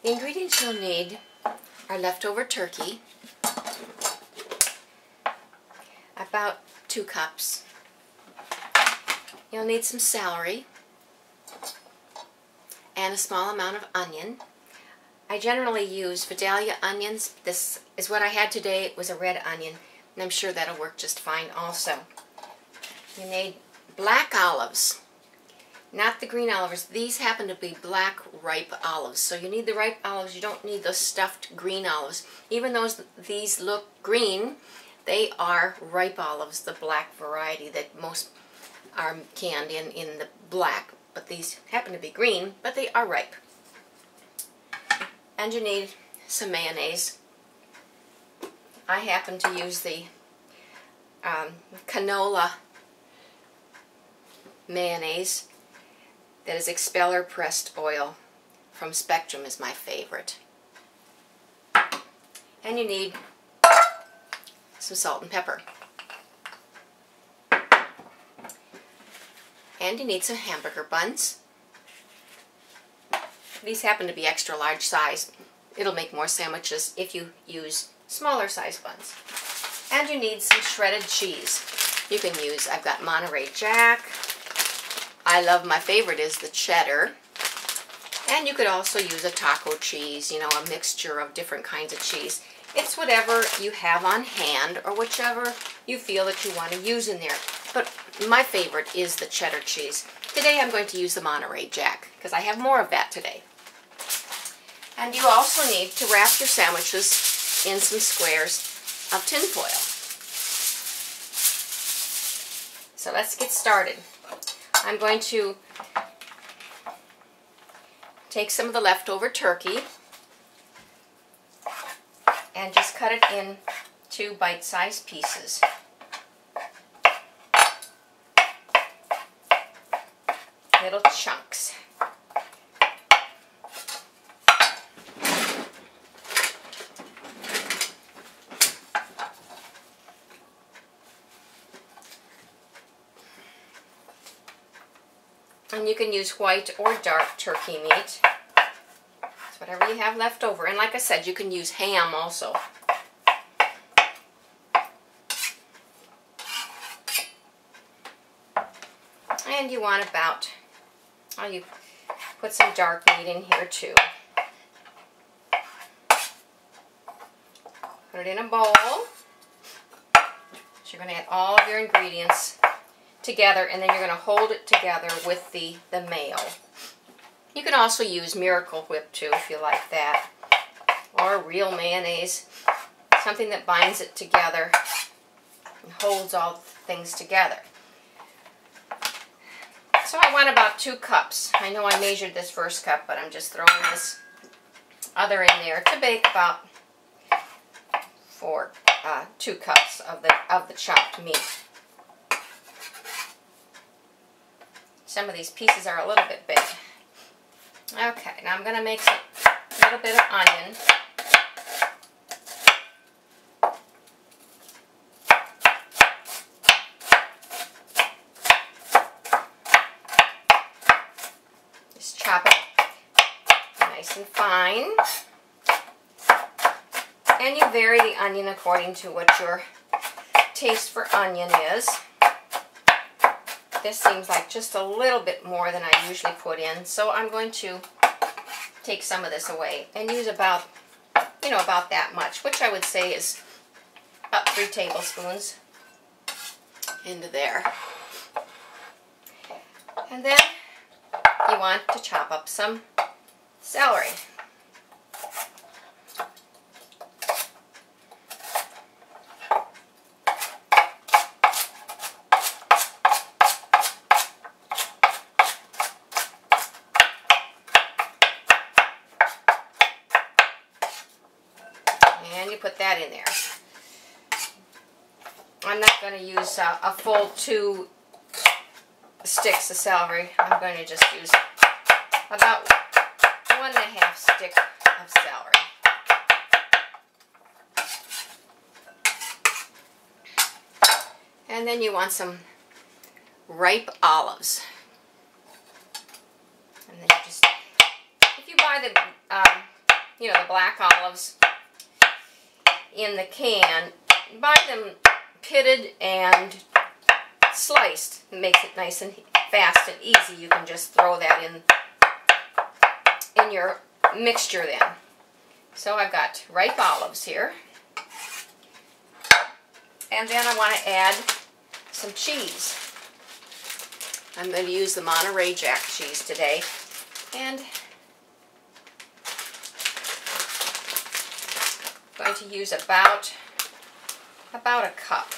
The ingredients you'll need are leftover turkey, about 2 cups. You'll need some celery and a small amount of onion. I generally use Vidalia onions. This is what I had today. It was a red onion, and I'm sure that'll work just fine also. You need black olives, not the green olives. These happen to be black ripe olives. So you need the ripe olives. You don't need those stuffed green olives. Even though these look green, they are ripe olives, the black variety that most are canned in the black. But these happen to be green, but they are ripe. And you need some mayonnaise. I happen to use the canola mayonnaise. That is expeller pressed oil from Spectrum is my favorite. And you need some salt and pepper. And you need some hamburger buns. These happen to be extra large size. It'll make more sandwiches if you use smaller size buns. And you need some shredded cheese. You can use, I've got Monterey Jack. I love, my favorite is the cheddar. And you could also use a taco cheese, you know, a mixture of different kinds of cheese. It's whatever you have on hand or whichever you feel that you want to use in there. But my favorite is the cheddar cheese. Today I'm going to use the Monterey Jack because I have more of that today. And you also need to wrap your sandwiches in some squares of tin foil. So let's get started. I'm going to take some of the leftover turkey and just cut it into bite-sized pieces. Little chunks. And you can use white or dark turkey meat. It's whatever you have left over. And like I said, you can use ham also. And you want about, oh, you put some dark meat in here too. Put it in a bowl. So you're going to add all of your ingredients together, and then you're going to hold it together with the mayo. You can also use Miracle Whip too if you like that, or real mayonnaise, something that binds it together and holds all the things together. So I want about 2 cups. I know I measured this first cup, but I'm just throwing this other in there to bake about 2 cups of the chopped meat. Some of these pieces are a little bit big. Okay, now I'm going to make a little bit of onion. Just chop it nice and fine. And you vary the onion according to what your taste for onion is. This seems like just a little bit more than I usually put in, so I'm going to take some of this away and use about, you know, about that much, which I would say is about 3 tablespoons into there. And then you want to chop up some celery. And you put that in there. I'm not going to use a full 2 sticks of celery. I'm going to just use about 1½ stick of celery. And then you want some ripe olives. And then you just, if you buy the you know, the black olives in the can. Buy them pitted and sliced. It makes it nice and fast and easy. You can just throw that in your mixture then. So I've got ripe olives here. And then I want to add some cheese. I'm going to use the Monterey Jack cheese today. And I'm going to use about a cup.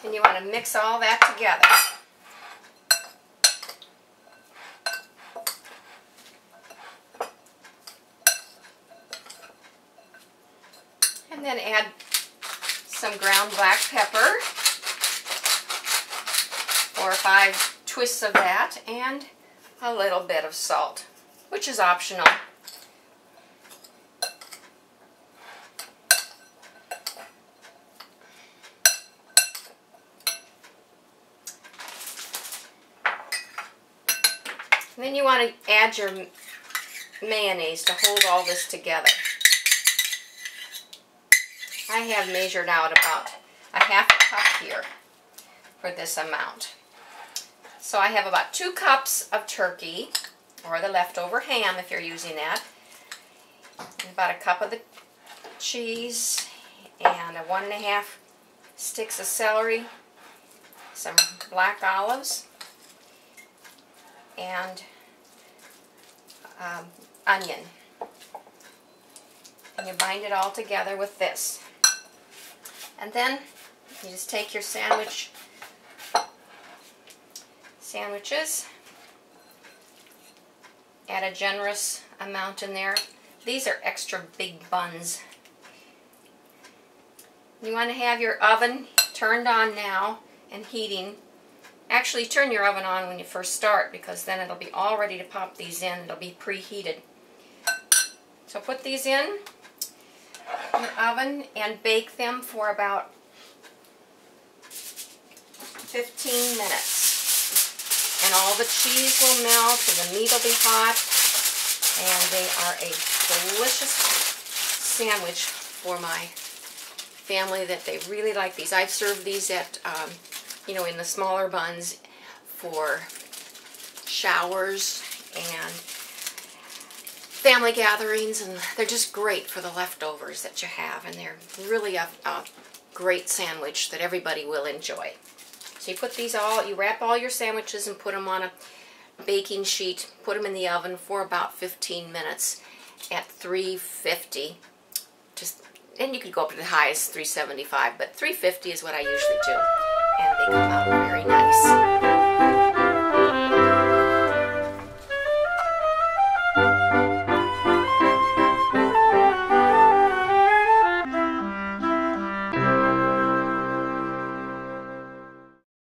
And you want to mix all that together. And then add some ground black pepper, 4 or 5 twists of that, and a little bit of salt, which is optional. And then you want to add your mayonnaise to hold all this together. I have measured out about a half a cup here for this amount. So I have about 2 cups of turkey, or the leftover ham if you're using that, and about a cup of the cheese, and 1.5 sticks of celery, some black olives, and onion. And you bind it all together with this. And then you just take your sandwiches, add a generous amount in there. These are extra big buns. You want to have your oven turned on now and heating. Actually, turn your oven on when you first start, because then it'll be all ready to pop these in. It'll be preheated. So put these in the oven and bake them for about 15 minutes. And all the cheese will melt and the meat will be hot. And they are a delicious sandwich for my family that they really like these. I've served these at you know, in the smaller buns for showers and family gatherings, and they're just great for the leftovers that you have, and they're really a great sandwich that everybody will enjoy. So you put these all, you wrap all your sandwiches and put them on a baking sheet, put them in the oven for about 15 minutes at 350. And you could go up to the highest 375, but 350 is what I usually do. And they come out very nice.